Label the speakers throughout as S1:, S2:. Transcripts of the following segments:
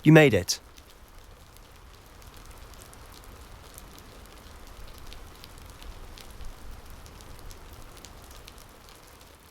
S1: You made it.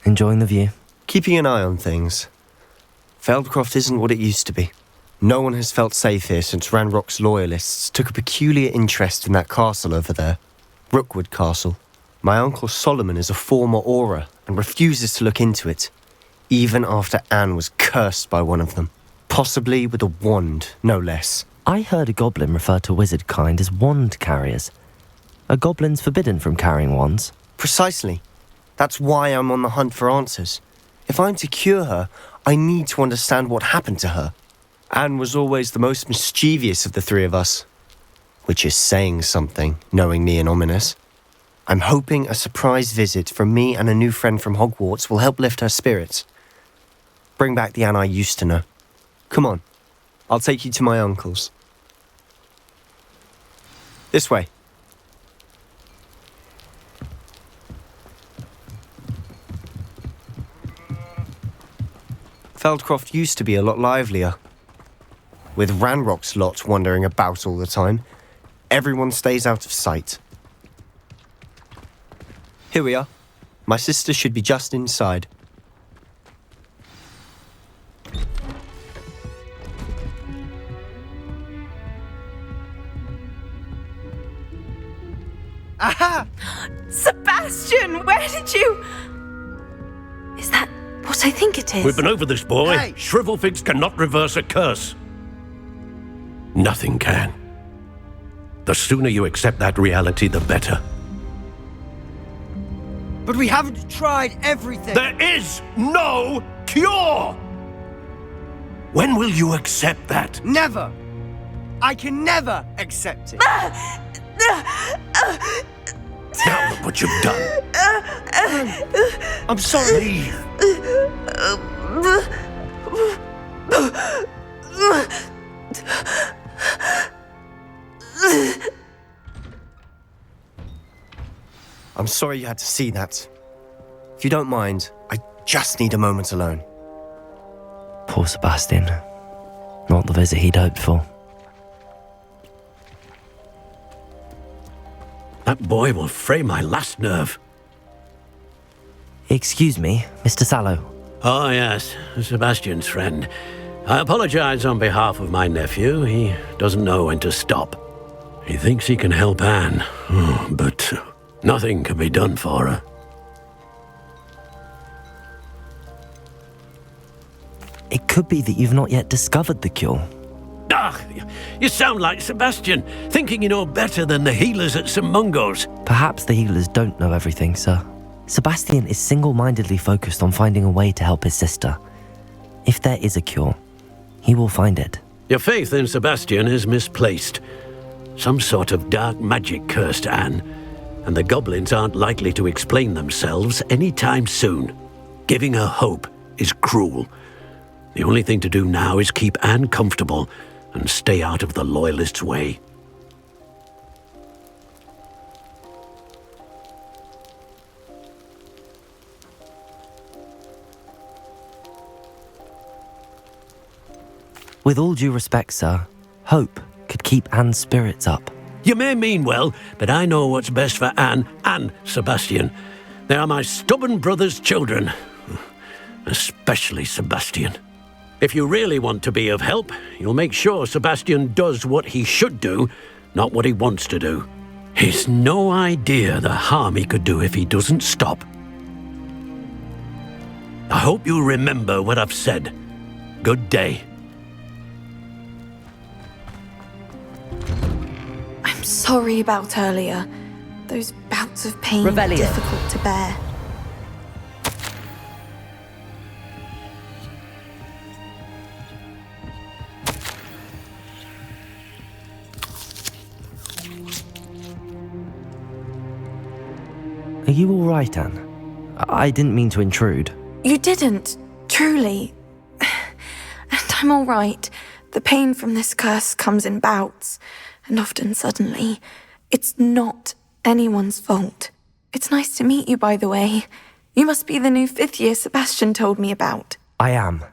S2: Enjoying the view?
S1: Keeping an eye on things. Feldcroft isn't what it used to be. No one has felt safe here since Ranrock's loyalists took a peculiar interest in that castle over there. Rookwood Castle. My uncle Solomon is a former Auror and refuses to look into it, even after Anne was cursed by one of them. Possibly with a wand, no less.
S2: I heard a goblin refer to wizard kind as wand carriers. Are goblins forbidden from carrying wands?
S1: Precisely. That's why I'm on the hunt for answers. If I'm to cure her, I need to understand what happened to her. Anne was always the most mischievous of the three of us. Which is saying something, knowing me and Ominous. I'm hoping a surprise visit from me and a new friend from Hogwarts will help lift her spirits. Bring back the Anne I used to know. Come on, I'll take you to my uncle's. This way. Feldcroft used to be a lot livelier. With Ranrock's lot wandering about all the time, everyone stays out of sight. Here we are. My sister should be just inside.
S3: Aha!
S4: Sebastian, where did you... Is that what I think it is?
S5: We've been over this, boy.
S3: Hey!
S5: Shrivelfigs cannot reverse a curse. Nothing can. The sooner you accept that reality, the better.
S3: But we haven't tried everything.
S5: There is no cure! When will you accept that?
S3: Never. I can never accept it.
S5: Now look what you've done.
S3: I'm sorry.
S5: Leave.
S1: I'm sorry you had to see that. If you don't mind, I just need a moment alone.
S2: Poor Sebastian. Not the visit he'd hoped for.
S5: That boy will fray my last nerve.
S2: Excuse me, Mr. Sallow.
S5: Oh, yes, Sebastian's friend. I apologize on behalf of my nephew. He doesn't know when to stop. He thinks he can help Anne, but nothing can be done for her.
S2: It could be that you've not yet discovered the cure.
S5: Ah, you sound like Sebastian, thinking you know better than the healers at St. Mungo's.
S2: Perhaps the healers don't know everything, sir. Sebastian is single-mindedly focused on finding a way to help his sister. If there is a cure, he will find it.
S5: Your faith in Sebastian is misplaced. Some sort of dark magic cursed Anne, and the goblins aren't likely to explain themselves anytime soon. Giving her hope is cruel. The only thing to do now is keep Anne comfortable and stay out of the Loyalists' way.
S2: With all due respect, sir, hope could keep Anne's spirits up.
S5: You may mean well, but I know what's best for Anne and Sebastian. They are my stubborn brother's children. Especially Sebastian. If you really want to be of help, you'll make sure Sebastian does what he should do, not what he wants to do. He's no idea the harm he could do if he doesn't stop. I hope you remember what I've said. Good day.
S4: I'm sorry about earlier. Those bouts of pain are difficult to bear.
S2: Are you all right, Anne? I didn't mean to intrude.
S4: You didn't, truly. And I'm all right. The pain from this curse comes in bouts, and often suddenly. It's not anyone's fault. It's nice to meet you, by the way. You must be the new 5th year Sebastian told me about.
S2: I am.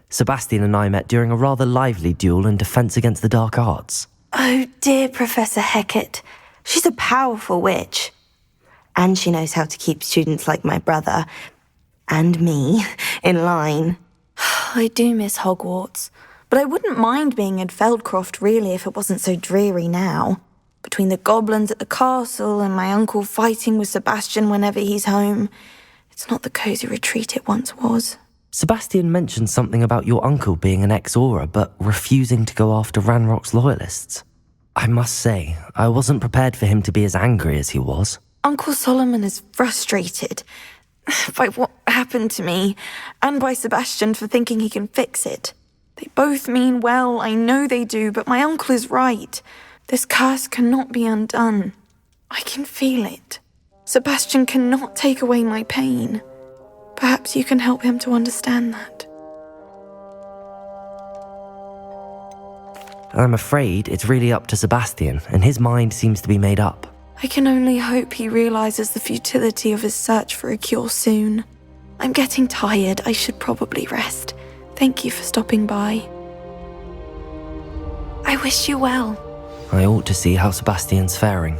S2: Sebastian and I met during a rather lively duel in defense against the dark arts.
S4: Oh dear, Professor Hecat. She's a powerful witch. And she knows how to keep students like my brother, and me, in line. I do miss Hogwarts, but I wouldn't mind being in Feldcroft really if it wasn't so dreary now. Between the goblins at the castle and my uncle fighting with Sebastian whenever he's home, it's not the cosy retreat it once was.
S2: Sebastian mentioned something about your uncle being an ex-Auror, but refusing to go after Ranrock's loyalists. I must say, I wasn't prepared for him to be as angry as he was.
S4: Uncle Solomon is frustrated by what happened to me, and by Sebastian for thinking he can fix it. They both mean well, I know they do, but my uncle is right. This curse cannot be undone. I can feel it. Sebastian cannot take away my pain. Perhaps you can help him to understand that.
S2: I'm afraid it's really up to Sebastian, and his mind seems to be made up.
S4: I can only hope he realizes the futility of his search for a cure soon. I'm getting tired. I should probably rest. Thank you for stopping by. I wish you well.
S2: I ought to see how Sebastian's faring.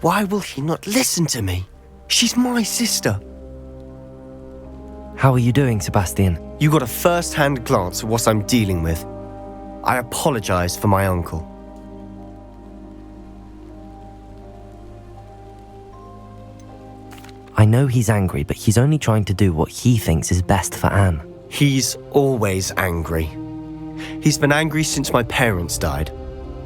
S1: Why will he not listen to me? She's my sister.
S2: How are you doing, Sebastian?
S1: You got a first-hand glance at what I'm dealing with. I apologize for my uncle.
S2: I know he's angry, but he's only trying to do what he thinks is best for Anne.
S1: He's always angry. He's been angry since my parents died.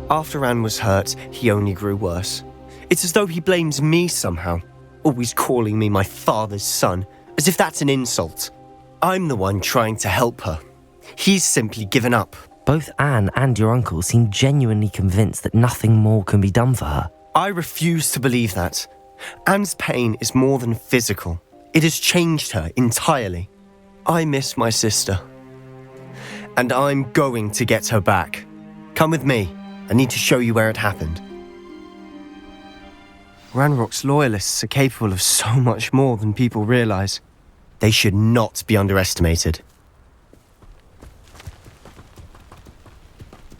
S1: After Anne was hurt, he only grew worse. It's as though he blames me somehow, always calling me my father's son, as if that's an insult. I'm the one trying to help her. He's simply given up.
S2: Both Anne and your uncle seem genuinely convinced that nothing more can be done for her.
S1: I refuse to believe that. Anne's pain is more than physical. It has changed her entirely. I miss my sister. And I'm going to get her back. Come with me. I need to show you where it happened. Ranrock's loyalists are capable of so much more than people realize. They should not be underestimated.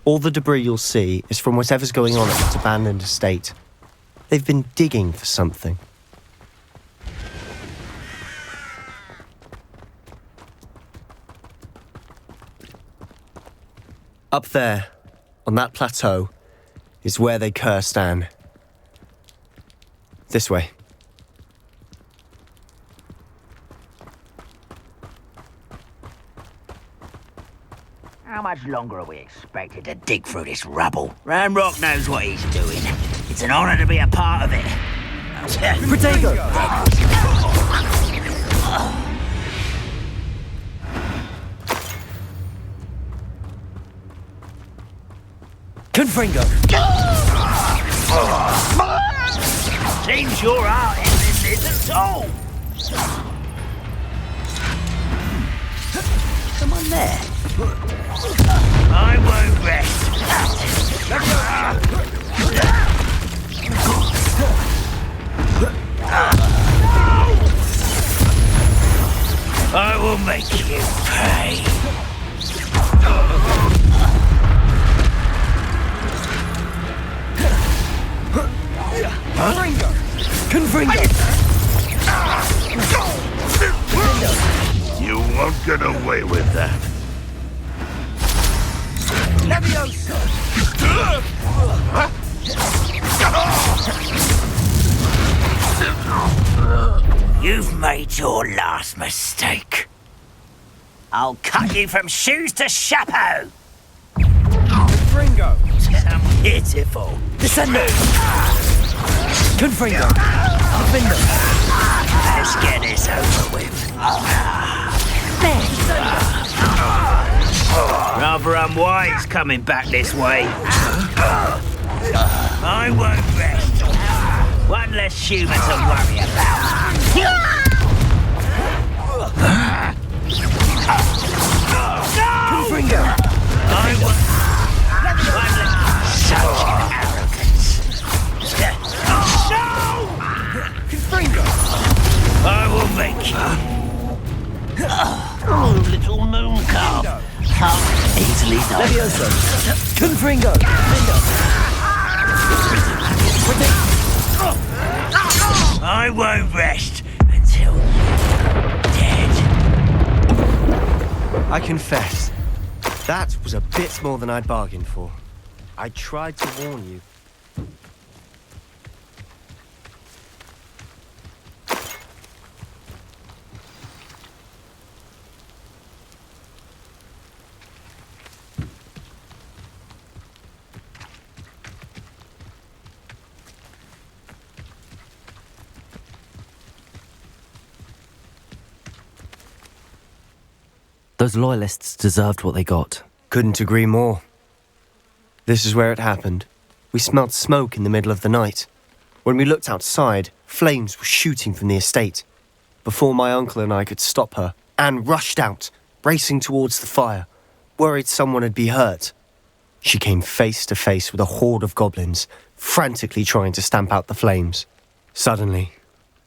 S1: All the debris you'll see is from whatever's going on at that abandoned estate. They've been digging for something. Up there, on that plateau, is where they cursed Anne. This way.
S6: How much longer are we expected to dig through this rubble? Ranrock knows what he's doing. It's an honor to be a part of it.
S1: Protego! Confringo!
S6: Seems your art in this isn't all. Come on there. I won't rest. I will make you pay.
S1: Confringo!
S7: You won't get away with that.
S3: Leviosa!
S6: You've made your last mistake. I'll cut you from shoes to chapeau.
S3: Confringo!
S6: I'm pitiful.
S1: Descendo! Confringo! Defendo!
S6: Let's get this over with. Rather unwise coming back this way. I won't rest. One less human to worry about.
S1: Confringo!
S6: I won't. One less. Such arrogance.
S1: Confringo!
S6: Levioso.
S2: Confringo!
S6: I won't rest until you're dead.
S1: I confess, that was a bit more than I'd bargained for. I tried to warn you.
S2: Those loyalists deserved what they got.
S1: Couldn't agree more. This is where it happened. We smelled smoke in the middle of the night. When we looked outside, flames were shooting from the estate. Before my uncle and I could stop her, Anne rushed out, racing towards the fire, worried someone had been hurt. She came face to face with a horde of goblins, frantically trying to stamp out the flames. Suddenly,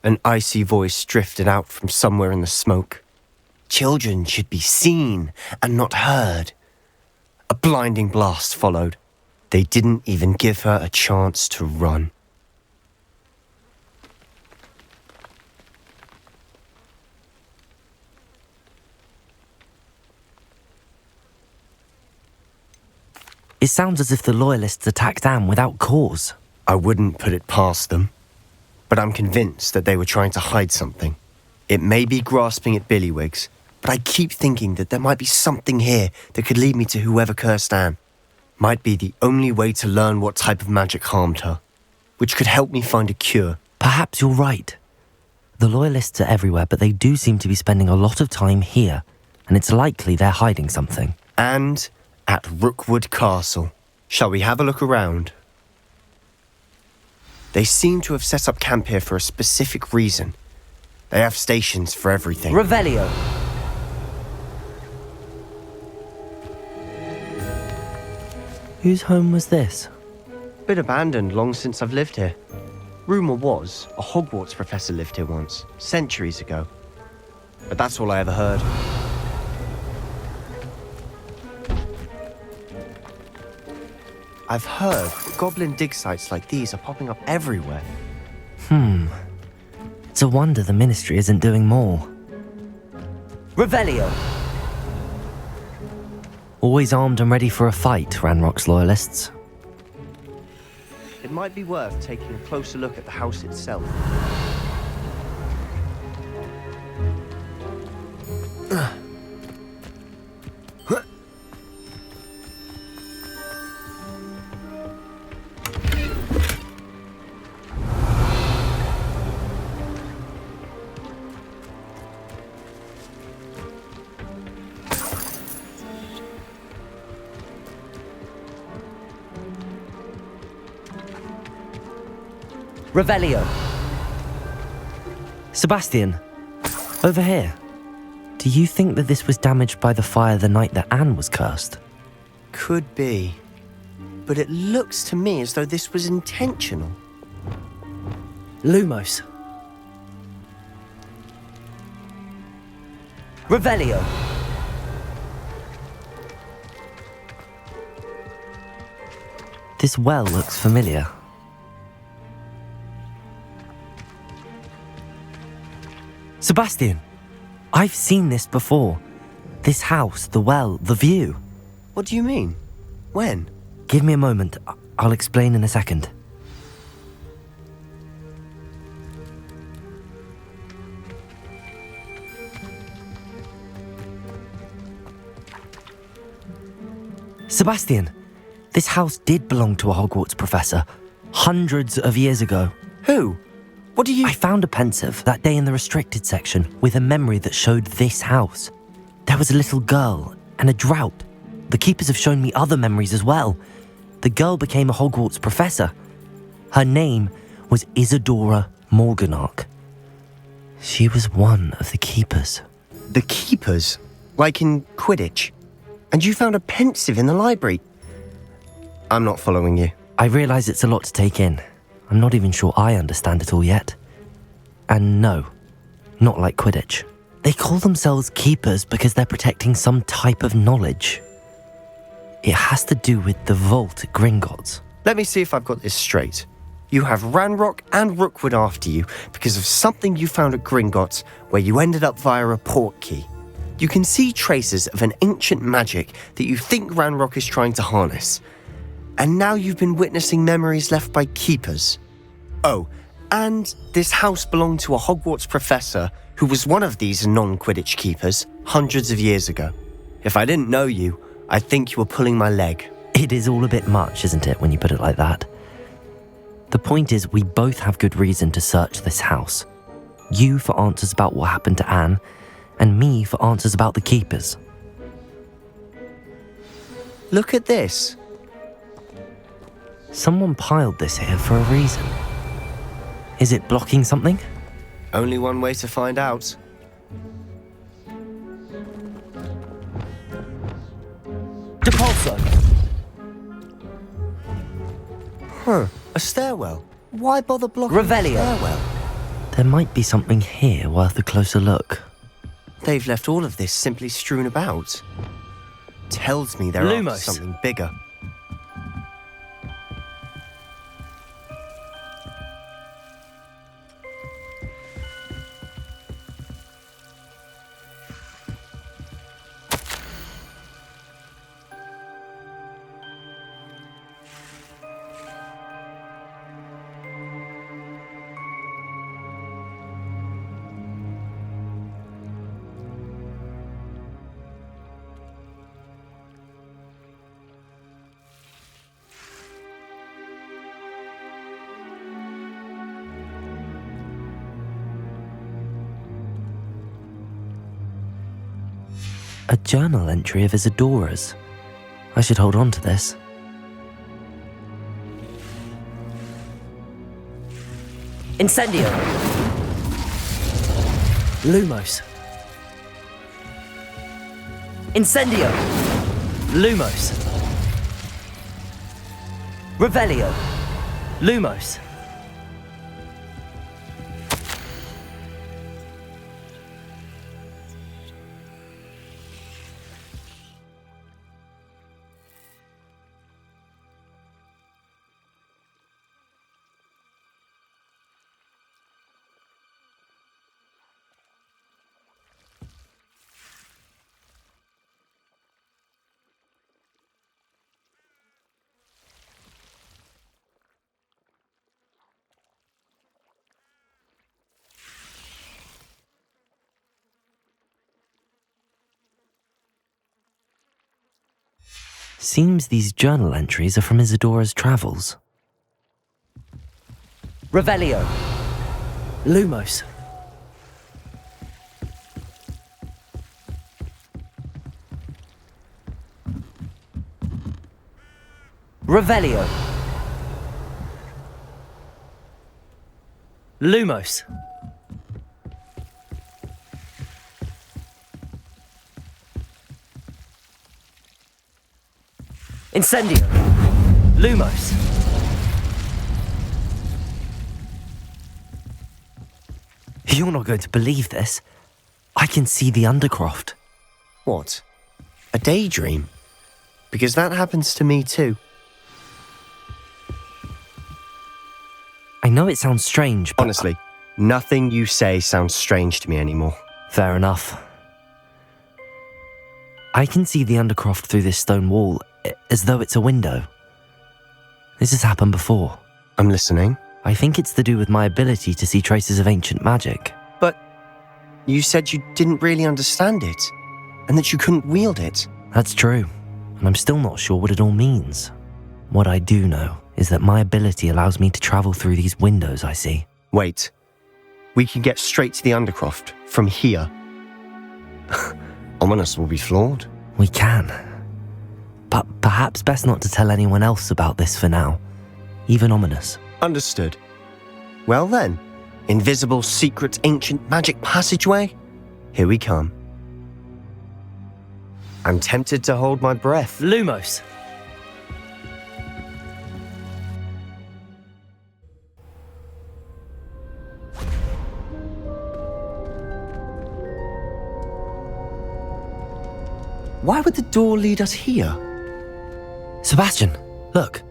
S1: an icy voice drifted out from somewhere in the smoke. Children should be seen and not heard. A blinding blast followed. They didn't even give her a chance to run.
S2: It sounds as if the loyalists attacked Anne without cause.
S1: I wouldn't put it past them, but I'm convinced that they were trying to hide something. It may be grasping at billywhigs, but I keep thinking that there might be something here that could lead me to whoever cursed Anne. Might be the only way to learn what type of magic harmed her, which could help me find a cure.
S2: Perhaps you're right. The loyalists are everywhere, but they do seem to be spending a lot of time here, and it's likely they're hiding something.
S1: And at Rookwood Castle. Shall we have a look around? They seem to have set up camp here for a specific reason. They have stations for everything.
S2: Revelio! Whose home was this?
S1: Been abandoned long since I've lived here. Rumour was a Hogwarts professor lived here once, centuries ago. But that's all I ever heard. I've heard goblin dig sites like these are popping up everywhere.
S2: It's a wonder the Ministry isn't doing more. Revelio! Always armed and ready for a fight, Ranrock's loyalists.
S1: It might be worth taking a closer look at the house itself.
S2: Revelio! Sebastian, over here. Do you think that this was damaged by the fire the night that Anne was cursed?
S1: Could be. But it looks to me as though this was intentional.
S2: Lumos. Revelio! This well looks familiar. Sebastian, I've seen this before. This house, the well, the view.
S1: What do you mean? When?
S2: Give me a moment. I'll explain in a second. Sebastian, this house did belong to a Hogwarts professor, hundreds of years ago.
S1: Who? What do you...
S2: I found a pensive that day in the restricted section with a memory that showed this house. There was a little girl and a drought. The keepers have shown me other memories as well. The girl became a Hogwarts professor. Her name was Isadora Morganach. She was one of the keepers.
S1: The keepers? Like in Quidditch? And you found a pensive in the library? I'm not following you.
S2: I realise it's a lot to take in. I'm not even sure I understand it all yet. And no, not like Quidditch. They call themselves keepers because they're protecting some type of knowledge. It has to do with the vault at Gringotts.
S1: Let me see if I've got this straight. You have Ranrock and Rookwood after you because of something you found at Gringotts where you ended up via a port key. You can see traces of an ancient magic that you think Ranrock is trying to harness. And now you've been witnessing memories left by keepers. Oh, and this house belonged to a Hogwarts professor who was one of these non-Quidditch keepers hundreds of years ago. If I didn't know you, I'd think you were pulling my leg.
S2: It is all a bit much, isn't it, when you put it like that? The point is, we both have good reason to search this house. You for answers about what happened to Anne, and me for answers about the keepers.
S1: Look at this.
S2: Someone piled this here for a reason. Is it blocking something?
S1: Only one way to find out.
S2: Depulso!
S1: A stairwell. Why bother blocking
S2: Revelio.
S1: the stairwell?
S2: There might be something here worth a closer look.
S1: They've left all of this simply strewn about. Tells me they're after
S2: Lumos.
S1: something bigger.
S2: A journal entry of Isadora's. I should hold on to this. Incendio! Lumos! Incendio! Lumos! Revelio! Lumos! Seems these journal entries are from Isadora's travels. Revelio. Lumos. Revelio. Lumos. Incendio. Lumos. You're not going to believe this. I can see the Undercroft.
S1: What? A daydream? Because that happens to me too.
S2: I know it sounds strange, but...
S1: Honestly, nothing you say sounds strange to me anymore.
S2: Fair enough. I can see the Undercroft through this stone wall, as though it's a window. This has happened before.
S1: I'm listening.
S2: I think it's to do with my ability to see traces of ancient magic.
S1: But you said you didn't really understand it, and that you couldn't wield it.
S2: That's true, and I'm still not sure what it all means. What I do know is that my ability allows me to travel through these windows I see.
S1: Wait. We can get straight to the Undercroft from here. Ominous will be flawed.
S2: We can. But perhaps best not to tell anyone else about this for now. Even Ominous.
S1: Understood. Well then, invisible, secret, ancient magic passageway? Here we come. I'm tempted to hold my breath.
S2: Lumos.
S1: Why would the door lead us here?
S2: Sebastian, look.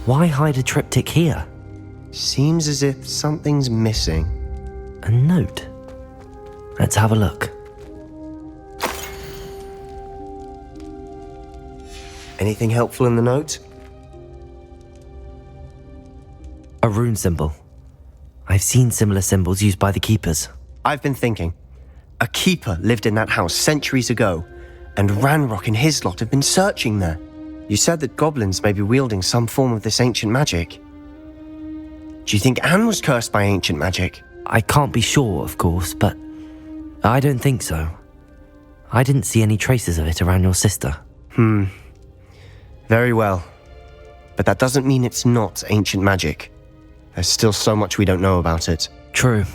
S2: Why hide a triptych here?
S1: Seems as if something's missing.
S2: A note. Let's have a look.
S1: Anything helpful in the note?
S2: A rune symbol. I've seen similar symbols used by the keepers.
S1: I've been thinking. A keeper lived in that house centuries ago, and Ranrock and his lot have been searching there. You said that goblins may be wielding some form of this ancient magic. Do you think Anne was cursed by ancient magic?
S2: I can't be sure, of course, but I don't think so. I didn't see any traces of it around your sister.
S1: Very well. But that doesn't mean it's not ancient magic. There's still so much we don't know about it.
S2: True.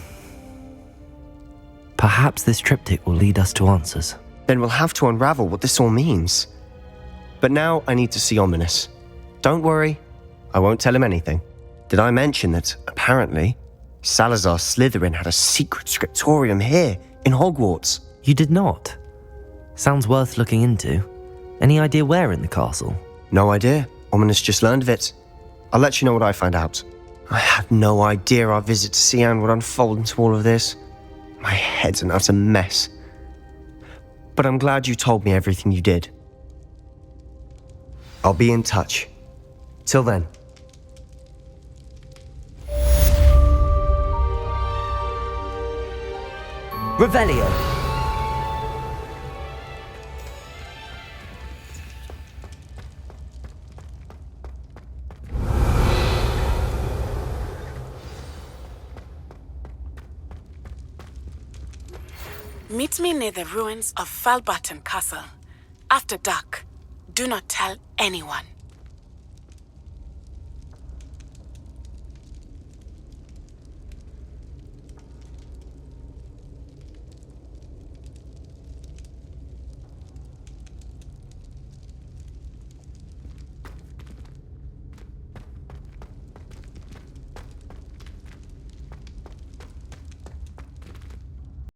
S2: Perhaps this triptych will lead us to answers.
S1: Then we'll have to unravel what this all means. But now I need to see Ominous. Don't worry, I won't tell him anything. Did I mention that, apparently, Salazar Slytherin had a secret scriptorium here in Hogwarts?
S2: You did not. Sounds worth looking into. Any idea where in the castle?
S1: No idea. Ominous just learned of it. I'll let you know what I find out. I had no idea our visit to see Anne would unfold into all of this. My head's an utter mess. But I'm glad you told me everything you did. I'll be in touch. Till then.
S2: Revelio.
S8: Meet me near the ruins of Falbaton Castle. After dark. Do not tell anyone.